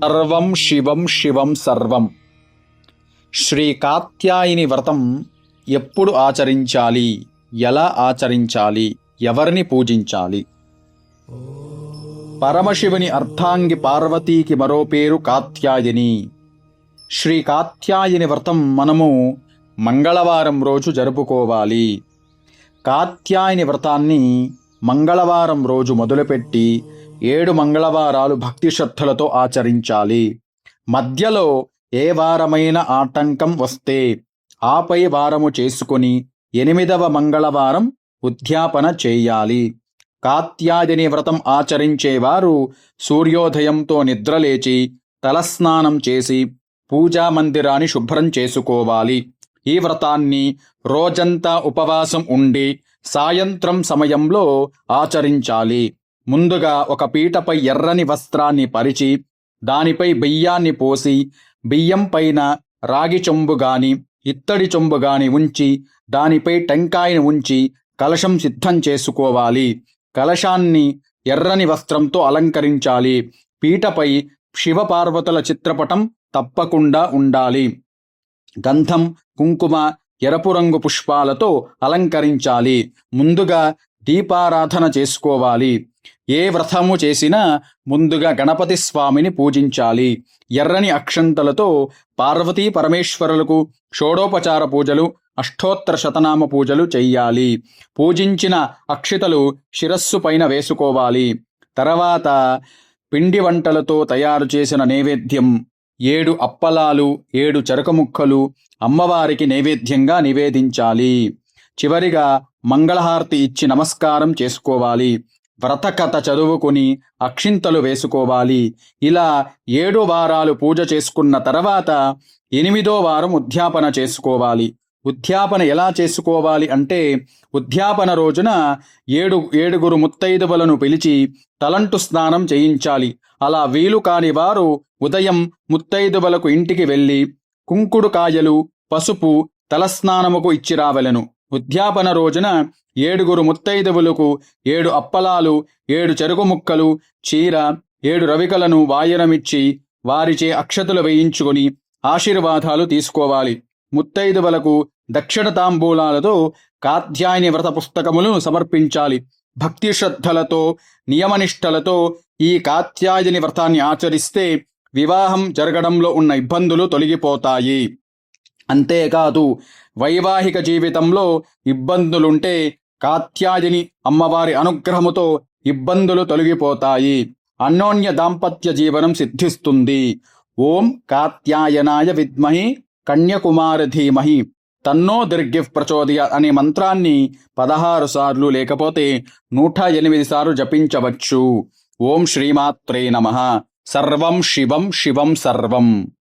సర్వం శివం శివం సర్వం. శ్రీ కాత్యాయని వ్రతం ఎప్పుడు ఆచరించాలి, ఎలా ఆచరించాలి, ఎవరిని పూజించాలి? పరమశివుని అర్ధాంగి పార్వతీకి మరో పేరు కాత్యాయని. శ్రీ కాత్యాయని వ్రతం మనము మంగళవారం రోజు జరుపుకోవాలి. కాత్యాయని వ్రతాన్ని మంగళవారం రోజు మొదలుపెట్టి 7 మంగళవారాలు భక్తి శ్రద్ధలతో ఆచరించాలి. మధ్యలో ఏ వారమైన ఆటంకం వస్తే ఆపై వారము చేసుకుని 8వ మంగళవారం ఉద్యాపన చేయాలి. కాత్యాయని వ్రతం ఆచరించేవారు సూర్యోదయంతో నిద్రలేచి తలస్నానం చేసి పూజా మందిరాన్ని శుభ్రం చేసుకోవాలి. ఈ వ్రతాన్ని రోజంతా ఉపవాసం ఉండి సాయంత్రం సమయంలో ఆచరించాలి. ముందుగా ఒక పీటపై ఎర్రని వస్త్రాన్ని పరిచి దానిపై బియ్యాన్ని పోసి బియ్యం పైన రాగి చెంబు గాని ఇత్తడి చెంబు గాని ఉంచి దానిపై టెంకాయను ఉంచి కలశం సిద్ధం చేసుకోవాలి. కలశాన్ని ఎర్రని వస్త్రంతో అలంకరించాలి. పీటపై శివపార్వతుల చిత్రపటం తప్పకుండా ఉండాలి. గంధం, కుంకుమ, ఎరుపు రంగు పుష్పాలతో అలంకరించాలి. ముందుగా దీపారాధన చేసుకోవాలి. ఏ వ్రతము చేసినా ముందుగా గణపతి స్వామిని పూజించాలి. ఎర్రని అక్షంతలతో పార్వతీ పరమేశ్వరులకు షోడోపచార పూజలు, అష్టోత్తర శతనామ పూజలు చెయ్యాలి. పూజించిన అక్షితలు శిరస్సు పైన వేసుకోవాలి. తర్వాత పిండి వంటలతో తయారు చేసిన నైవేద్యం 7 అప్పలాలు, 7 చెరకు ముక్కలు అమ్మవారికి నైవేద్యంగా నివేదించాలి. చివరిగా మంగళహారతి ఇచ్చి నమస్కారం చేసుకోవాలి. వ్రతకథ చదువుకుని అక్షింతలు వేసుకోవాలి. ఇలా 7 వారాలు పూజ చేసుకున్న తర్వాత 8వ వారం ఉద్యాపన చేసుకోవాలి. ఉద్యాపన ఎలా చేసుకోవాలి అంటే, ఉద్యాపన రోజున 7 ముత్తైదువులను పిలిచి తలంటు స్నానం చేయించాలి. అలా వీలు కాని వారు ఉదయం ముత్తైదువులకు ఇంటికి వెళ్ళి కుంకుడు కాయలు, పసుపు తలస్నానముకు ఇచ్చి రావలెను. ఉద్యాపన రోజున 7 ముత్తైదువులకు 7 అప్పలాలు, 7 చెరుకు ముక్కలు, చీర, 7 రవికలను వాయనమిచ్చి వారిచే అక్షతలు వేయించుకొని ఆశీర్వాదాలు తీసుకోవాలి. ముత్తైదువులకు దక్షిణ తాంబూలాలతో కాత్యాయని వ్రత పుస్తకములను సమర్పించాలి. భక్తి శ్రద్ధలతో నియమనిష్టలతో ఈ కాత్యాయని వ్రతాన్ని ఆచరిస్తే వివాహం జరగడంలో ఉన్న ఇబ్బందులు తొలగిపోతాయి. అంతేకాదు, వైవాహిక జీవితంలో ఇబ్బందులుంటే కాత్యాయని అమ్మవారి అనుగ్రహముతో ఇబ్బందులు తొలగిపోతాయి. అన్యోన్య దాంపత్య జీవనం సిద్ధిస్తుంది. ఓం కాత్యాయనాయ విద్మహి కన్యకుమార ధీమహి తన్నో దుర్గిః ప్రచోదయాత్ అనే మంత్రాన్ని 16 సార్లు లేకపోతే 108 సార్లు జపించవచ్చు. ఓం శ్రీమాత్రే నమః. సర్వం శివం శివం సర్వం.